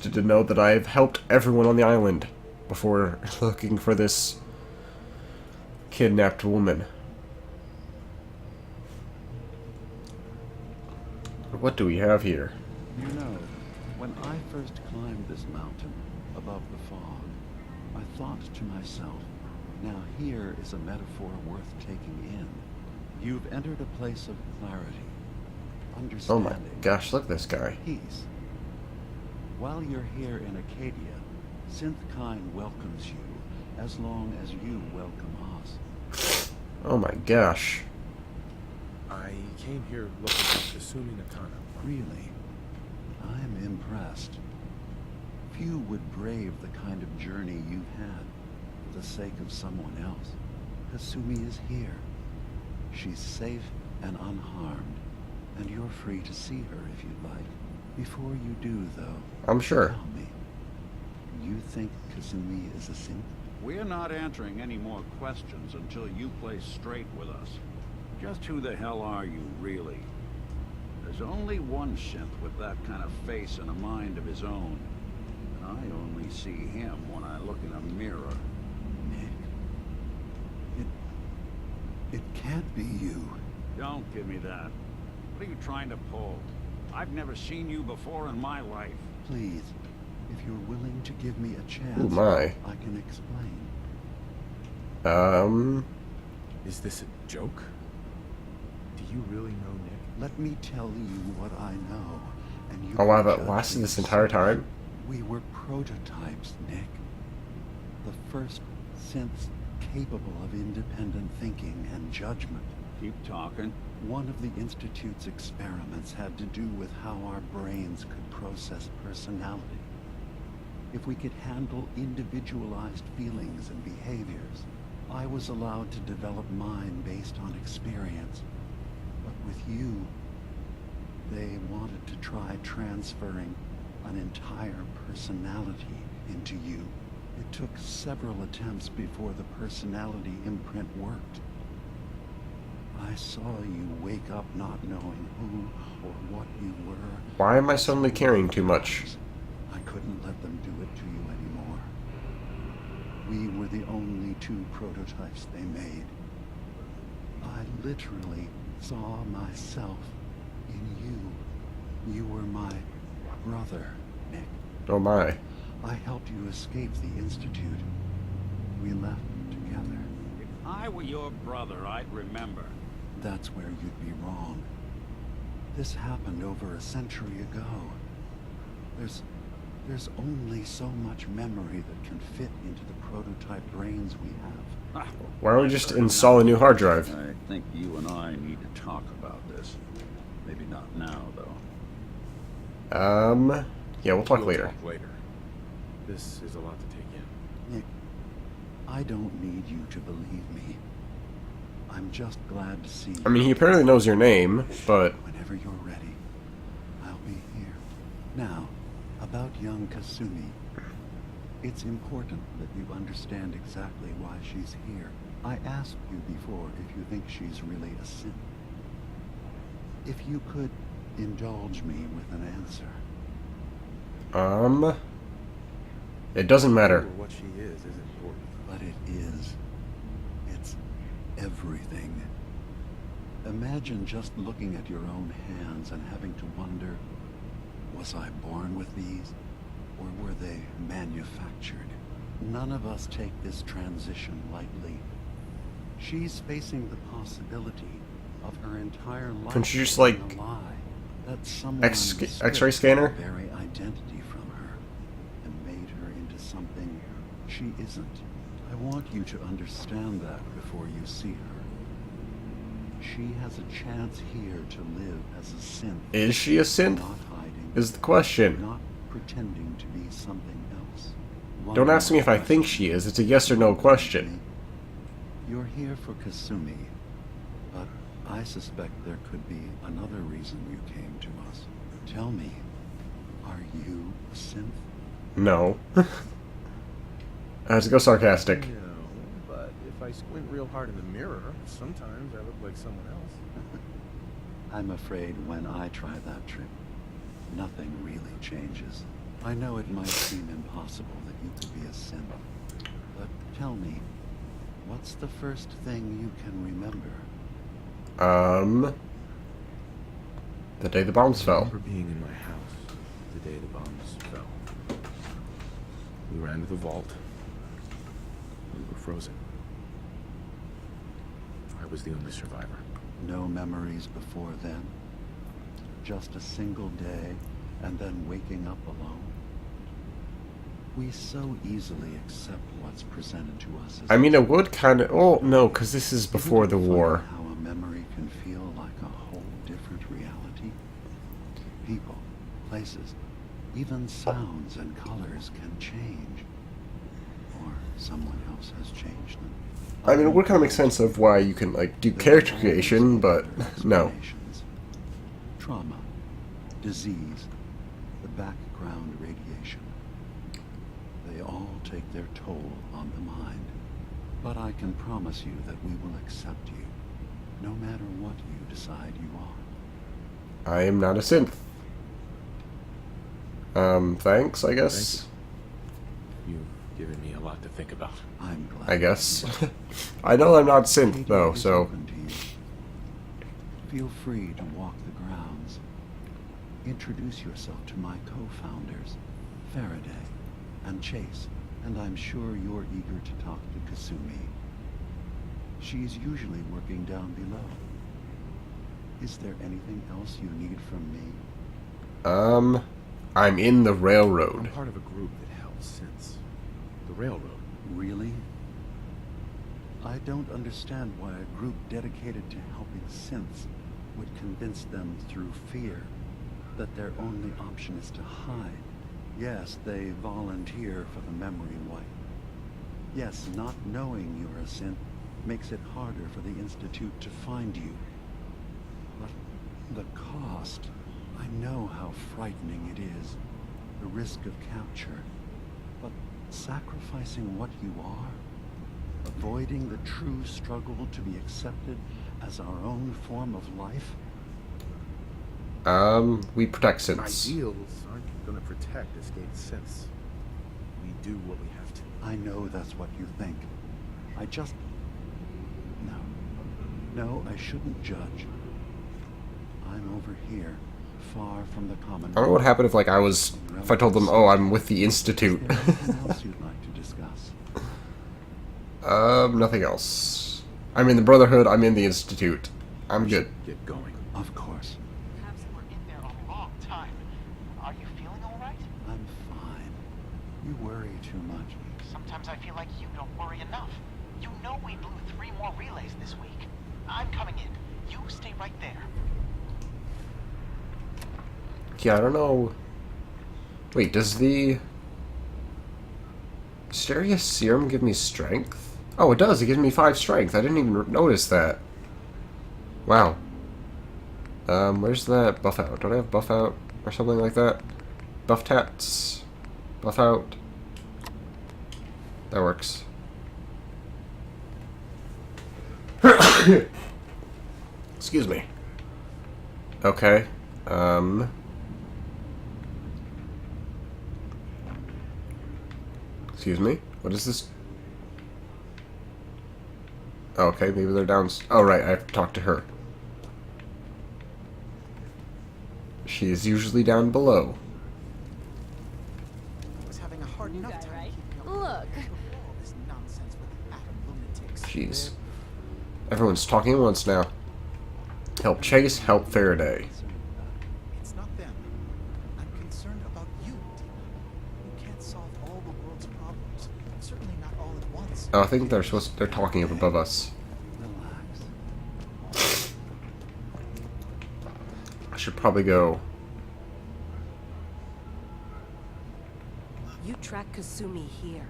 interested to know that I've helped everyone on the island before looking for this kidnapped woman. What do we have here? You know, when I first climbed this mountain above the fog, I thought to myself, now here is a metaphor worth taking in. You've entered a place of clarity, Oh my understanding, gosh, look at this guy. peace. While you're here in Acadia, Synthkind welcomes you as long as you welcome us. Oh my gosh. I came here looking for Kasumi Nakano. Really, I'm impressed. Few would brave the kind of journey you've had for the sake of someone else. Kasumi is here. She's safe and unharmed, and you're free to see her if you'd like. Before you do, though, I'm sure. tell me, you think Kasumi is a synth? We're not answering any more questions until you play straight with us. Just who the hell are you, really? There's only one synth with that kind of face and a mind of his own. And I only see him when I look in a mirror. Nick, it can't be you. Don't give me that. What are you trying to pull? I've never seen you before in my life. Please, if you're willing to give me a chance, Oh my. I can explain. Is this a joke? Do you really know Nick? Let me tell you what I know, and you Oh wow, can that judge lasted me this entire yourself. time? We were prototypes, Nick. The first synths capable of independent thinking and judgment. Keep talking. One of the Institute's experiments had to do with how our brains could process personality. If we could handle individualized feelings and behaviors, I was allowed to develop mine based on experience. But with you, they wanted to try transferring an entire personality into you. It took several attempts before the personality imprint worked. I saw you wake up not knowing who or what you were. Why am I suddenly caring too much? I couldn't let them do it to you anymore. We were the only two prototypes they made. I literally saw myself in you. You were my brother, Nick. Oh my. I helped you escape the Institute. We left together. If I were your brother, I'd remember. That's where you'd be wrong. This happened over a century ago. There's only so much memory that can fit into the prototype brains we have. Why don't we just install a new hard drive? I think you and I need to talk about this. Maybe not now, though. Yeah, we'll talk later. Later. This is a lot to take in. Nick, I don't need you to believe me. I'm just glad to see you. I mean, he apparently knows your name, but... Whenever you're ready, I'll be here. Now, about young Kasumi. It's important that you understand exactly why she's here. I asked you before if you think she's really a synth. If you could indulge me with an answer. It doesn't matter. What she is important. But it is. It's everything. Imagine just looking at your own hands and having to wonder, was I born with these, or were they manufactured? None of us take this transition lightly. She's facing the possibility of her entire life Couldn't you just, being like, a lie, that someone X-ray stripped scanner? her very identity from her and made her into something she isn't. I want you to understand that before you see her. She has a chance here to live as a synth. Is she a synth? Not hiding. Is the question. Not pretending to be something else. Don't ask me if I think she is. It's a yes or no question. You're here for Kasumi, but I suspect there could be another reason you came to us. Tell me, are you a synth? No. Let's go sarcastic. No, but if I squint real hard in the mirror, sometimes I look like someone else. I'm afraid when I try that trick, nothing really changes. I know it might seem impossible that you could be a synth, but tell me, what's the first thing you can remember? The day the bombs I fell. remember being in my house the day the bombs fell. We ran to the vault. We were frozen. I was the only survivor. No memories before then? Just a single day, and then waking up alone? We so easily accept what's presented to us as I mean, it would kind of... Oh, no, because this is before the Isn't it war. funny how a memory can feel like a whole different reality? People, places, even sounds and colors can change. Or someone else has changed them. I mean, it would kind of make sense of why you can, like, do character creation, but no. Trauma, disease, the background radiation. They all take their toll on the mind. But I can promise you that we will accept you, no matter what you decide you are. I am not a synth. Thanks, I guess. You've given me a lot to think about. I'm glad. I guess. I know I'm not synth, Katie though, is so... open to you. Feel free to walk the grounds. Introduce yourself to my co-founders, Faraday and Chase, and I'm sure you're eager to talk to Kasumi. She's usually working down below. Is there anything else you need from me? I'm in the I'm railroad. part of a group that held since the railroad. Really? I don't understand why a group dedicated to helping synths would convince them through fear that their only option is to hide. Yes, they volunteer for the memory wipe. Yes, not knowing you're a synth makes it harder for the Institute to find you. But the cost, I know how frightening it is. The risk of capture. But sacrificing what you are, avoiding the true struggle to be accepted as our own form of life? We protect synths. Ideals aren't going to protect escaped synths. We do what we have to. I know that's what you think. I just... No, I shouldn't judge. I'm over here, far from the common... I don't know what happened if, like, if I told them, oh, I'm with the Institute. Is there anything else you'd like to discuss? Nothing else. I'm in the Brotherhood, I'm in the Institute. I'm good. Get going. Of course. Perhaps we're in there a long time. Are you feeling all right? I'm fine. You worry too much. Sometimes I feel like you don't worry enough. You know we blew 3 more relays this week. I'm coming in. You stay right there. Yeah, I don't know. Wait, does the Steria Serum give me strength? Oh, it does. It gives me 5 strength. I didn't even notice that. Wow. Where's that buff out? Don't I have buff out or something like that? Buff tats. Buff out. That works. Excuse me. Okay. Excuse me? What is this? Okay, maybe they're down... Oh, right, I have to talk to her. She is usually down below. I was having a hard enough time keeping up Look. with all this nonsense with atom lunatics. Jeez. Everyone's talking at once now. Help Chase, help Faraday. It's not them. I'm concerned about you, DiMA. You can't solve all the world's problems. Certainly not all at once. Oh, I think they're talking up above us. Relax. I should probably go. You track Kasumi here.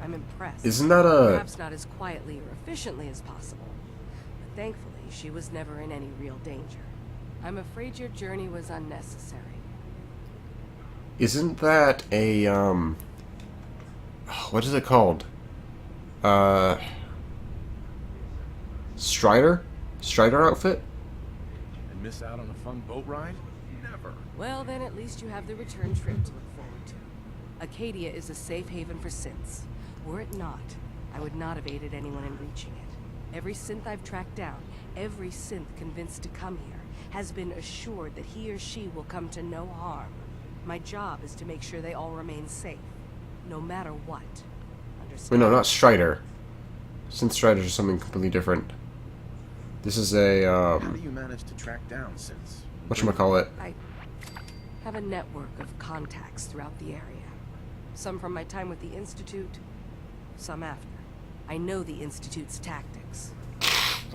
I'm impressed. Isn't that a... Perhaps not as quietly or efficiently as possible. But thankfully, she was never in any real danger. I'm afraid your journey was unnecessary. Isn't that a, what is it called? Strider? Strider outfit? And miss out on a fun boat ride? Never. Well, then at least you have the return trip to look Acadia is a safe haven for synths. Were it not, I would not have aided anyone in reaching it. Every synth I've tracked down, every synth convinced to come here, has been assured that he or she will come to no harm. My job is to make sure they all remain safe, no matter what. Wait, Understand? no, not Strider. Synth Striders are something completely different. This is a, How do you manage to track down synths? whatchamacallit. I have a network of contacts throughout the area. Some from my time with the Institute, some after. I know the Institute's tactics,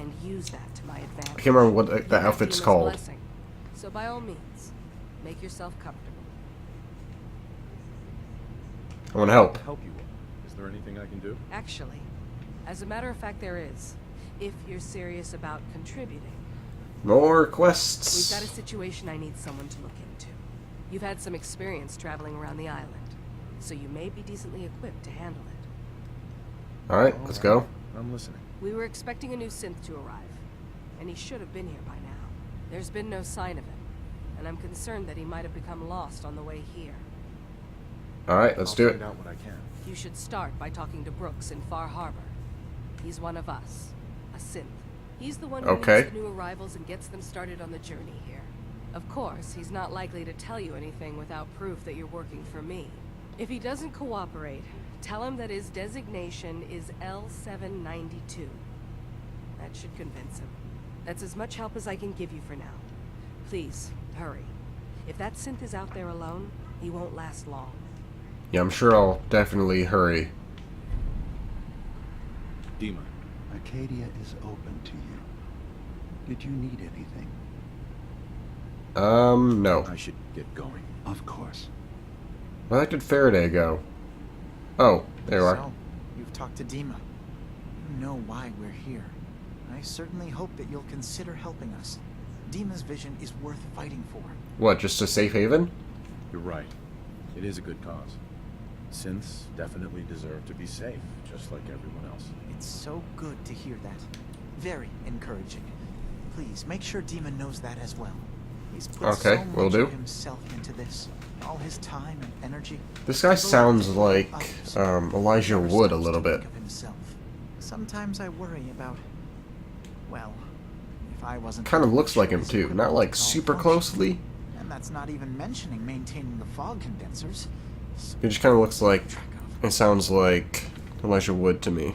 and use that to my advantage. I can't remember what You the have outfit's DiMa's called. blessing. So by all means, make yourself comfortable. I want to help. Help you all. Is there anything I can do? Actually, as a matter of fact, there is. If you're serious about contributing. More We've quests. got a situation I need someone to look into. You've had some experience traveling around the island, so you may be decently equipped to handle it. Alright, let's go. I'm listening. We were expecting a new synth to arrive, and he should have been here by now. There's been no sign of him, and I'm concerned that he might have become lost on the way here. Alright, let's I'll do it. find out what I can. You should start by talking to Brooks in Far Harbor. He's one of us, a synth. He's the one who Okay. meets the new arrivals and gets them started on the journey here. Of course, he's not likely to tell you anything without proof that you're working for me. If he doesn't cooperate, tell him that his designation is L792. That should convince him. That's as much help as I can give you for now. Please, hurry. If that synth is out there alone, he won't last long. Yeah, I'm sure I'll definitely hurry. DiMA. Acadia is open to you. Did you need anything? No. I should get going. Of course. Where did Faraday go? Oh, there you are. So, you've talked to DiMA. You know why we're here. I certainly hope that you'll consider helping us. DiMa's vision is worth fighting for. What, just a safe haven? You're right. It is a good cause. Synths definitely deserve to be safe, just like everyone else. It's so good to hear that. Very encouraging. Please, make sure DiMa knows that as well. He's put Okay, so will much do. of himself into this. All his time and energy. This guy sounds like Elijah Never Wood a stops little to bit. think of himself. Sometimes I worry about, well, if I wasn't Kind of looks sure like him his too, equipment not like would all super function. closely. And that's not even mentioning maintaining the fog condensers. So He just kind of looks like, track of. and sounds like Elijah Wood to me.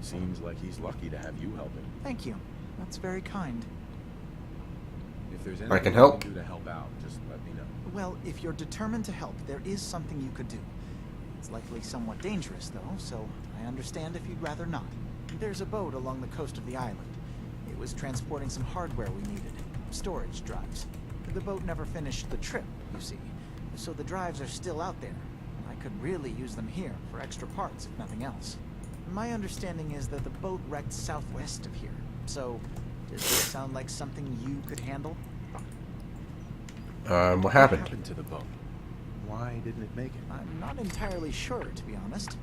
Seems like he's lucky to have you help him. Thank you. That's very kind. If there's I anything can help. do to help out, just let me know. Well, if you're determined to help, there is something you could do. It's likely somewhat dangerous, though, so I understand if you'd rather not. There's a boat along the coast of the island. It was transporting some hardware we needed. Storage drives. The boat never finished the trip, you see. So the drives are still out there. I could really use them here for extra parts, if nothing else. My understanding is that the boat wrecked southwest of here. So, does this sound like something you could handle? What What happened? happened to the boat? Why didn't it make it? I'm not entirely sure, to be honest.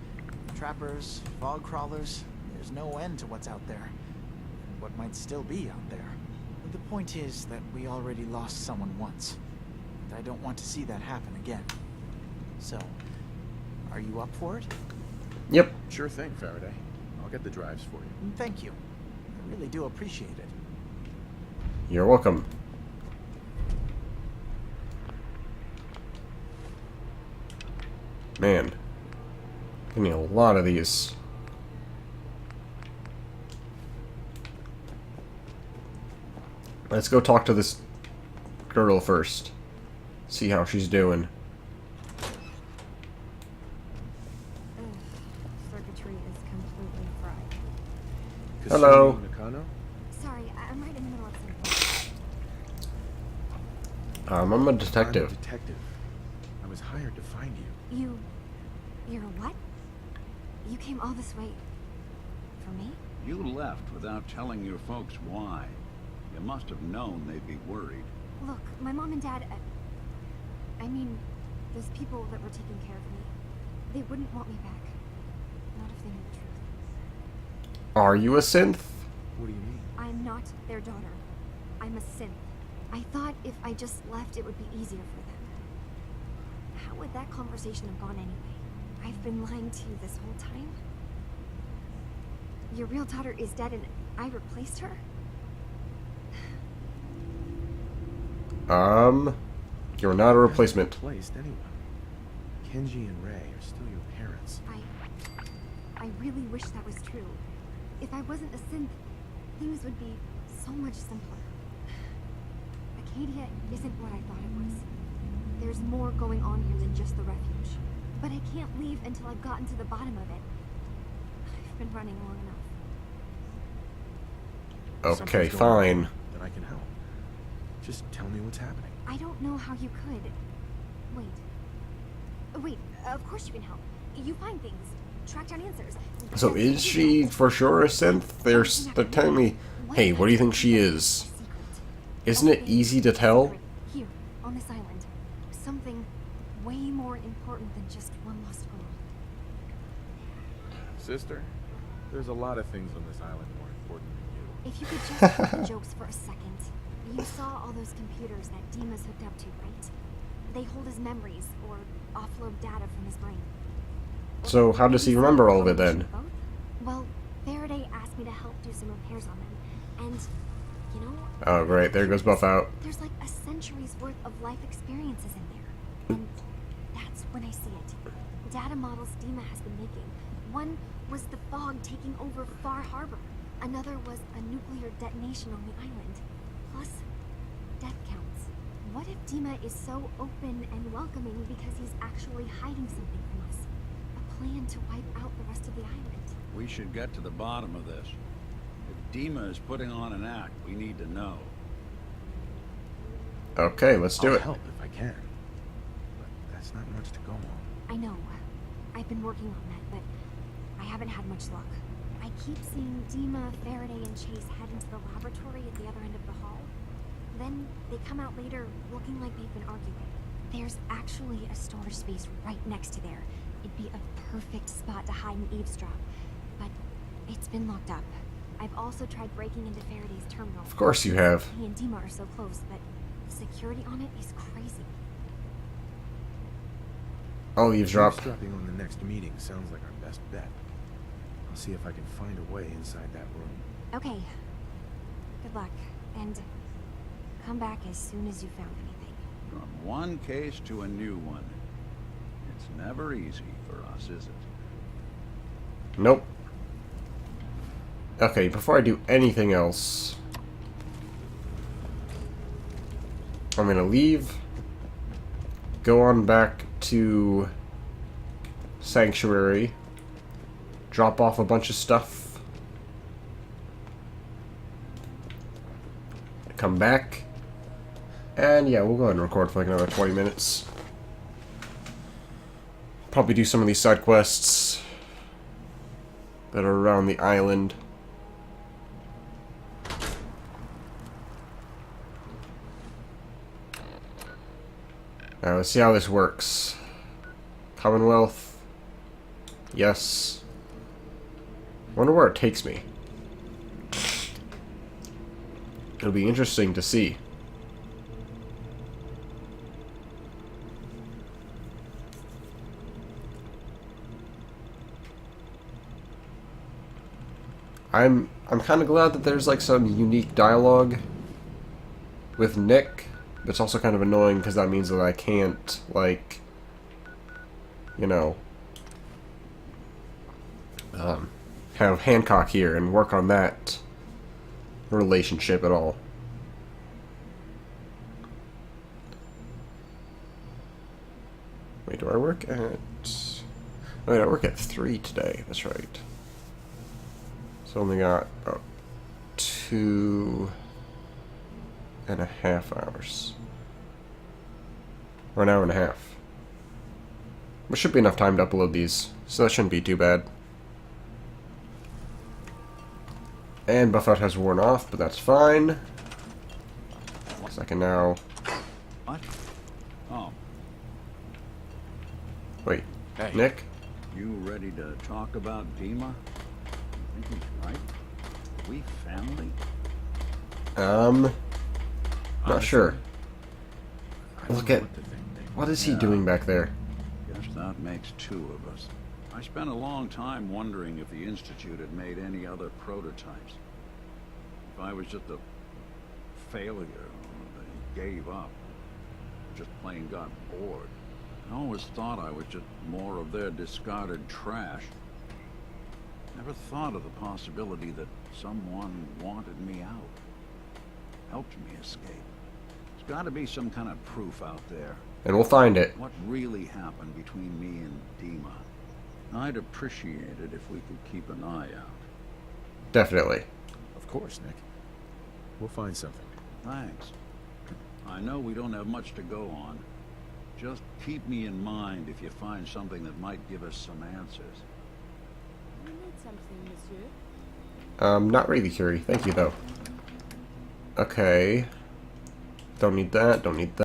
Trappers, fog crawlers, there's no end to what's out there. And what might still be out there. The point is that we already lost someone once. And I don't want to see that happen again. So, are you up for it? Yep. Sure thing, Faraday. I'll get the drives for you. Thank you. I really do appreciate it. You're welcome. Man. Give me a lot of these. Let's go talk to this girl first. See how she's doing. Circuitry is completely fried. Hello. Kasumi Nakano? Sorry, I'm right in the middle of something. I'm a detective. I'm a detective. I was hired to find you. You're a what? You came all this way for me? You left without telling your folks why. You must have known they'd be worried. Look, my mom and dad, I mean, those people that were taking care of me, they wouldn't want me back. Not if they knew the truth. Are you a synth? What do you mean? I'm not their daughter. I'm a synth. I thought if I just left, it would be easier for them. How that conversation have gone anyway? I've been lying to you this whole time? Your real daughter is dead and I replaced her? You're not a replacement. Replaced anyone. Kenji and Ray are still your parents. I really wish that was true. If I wasn't a synth, things would be so much simpler. Acadia isn't what I thought it was. There's more going on here than just the refuge. But I can't leave until I've gotten to the bottom of it. I've been running long enough. Okay, Something's going fine. on, then I can help. Just tell me what's happening. I don't know how you could. Wait, of course you can help. You find things, track down answers. So That's is what she you do. for sure a synth? They're telling me, hey, what do you think she is? Isn't it easy to tell? Here, on this island. Something way more important than just one lost girl. Sister, there's a lot of things on this island more important than you. If you could just cut the jokes for a second. You saw all those computers that DiMA's hooked up to, right? They hold his memories, or offload data from his brain. So how does he remember all of it then? Both? Well, Faraday asked me to help do some repairs on them, and, you know... Oh, great. There goes Buff out. There's like a century's worth of life experiences in there. And that's when I see it. Data models DiMA has been making. One was the fog taking over Far Harbor. Another was a nuclear detonation on the island. Plus, death counts. What if DiMA is so open and welcoming because he's actually hiding something from us? A plan to wipe out the rest of the island. We should get to the bottom of this. If DiMA is putting on an act, we need to know. Okay, let's do I'll it. help if I can. But that's not much to go on. I know. I've been working on that, but I haven't had much luck. I keep seeing DiMA, Faraday, and Chase head into the laboratory at the other end of the hall. Then they come out later looking like they've been arguing. There's actually a storage space right next to there. It'd be a perfect spot to hide and eavesdrop. But it's been locked up. I've also tried breaking into Faraday's terminal. Of course you have. He and DiMA are so close, but the security on it is crazy. I'll eavesdrop. Eavesdropping on the next meeting sounds like our best bet. I'll see if I can find a way inside that room. Okay. Good luck. And come back as soon as you found anything. From one case to a new one. It's never easy for us, is it? Nope. Okay, before I do anything else, I'm gonna leave, go on back to Sanctuary, drop off a bunch of stuff, come back, and yeah, we'll go ahead and record for like another 20 minutes. Probably do some of these side quests that are around the island. Now let's see how this works. Commonwealth. Yes. Wonder where it takes me. It'll be interesting to see. I'm kind of glad that there's like some unique dialogue with Nick, but it's also kind of annoying because that means that I can't, like, you know, have Hancock here and work on that relationship at all. Wait, do I work at... Wait, I work at 3 today, that's right. So only got about 2.5 hours. Or an hour and a half. There should be enough time to upload these, so that shouldn't be too bad. And Buffet has worn off, but that's fine. Because I can now... What? Oh, Wait, Hey. Nick? you ready to talk about DiMA? I think he's right. We family? Not sure. I don't Look know at... what to think. What is he Yeah. doing back there? That makes two of us. I spent a long time wondering if the Institute had made any other prototypes. If I was just a failure, or they gave up, just plain got bored. I always thought I was just more of their discarded trash. Never thought of the possibility that someone wanted me out. Helped me escape. There's got to be some kind of proof out there. And we'll find it. What really happened between me and DiMA. I'd appreciate it if we could keep an eye out. Definitely. Of course, Nick. We'll find something. Thanks. I know we don't have much to go on. Just keep me in mind if you find something that might give us some answers. You need something, monsieur? Not really, Curie. Thank you, though. Okay. Don't need that, don't need that.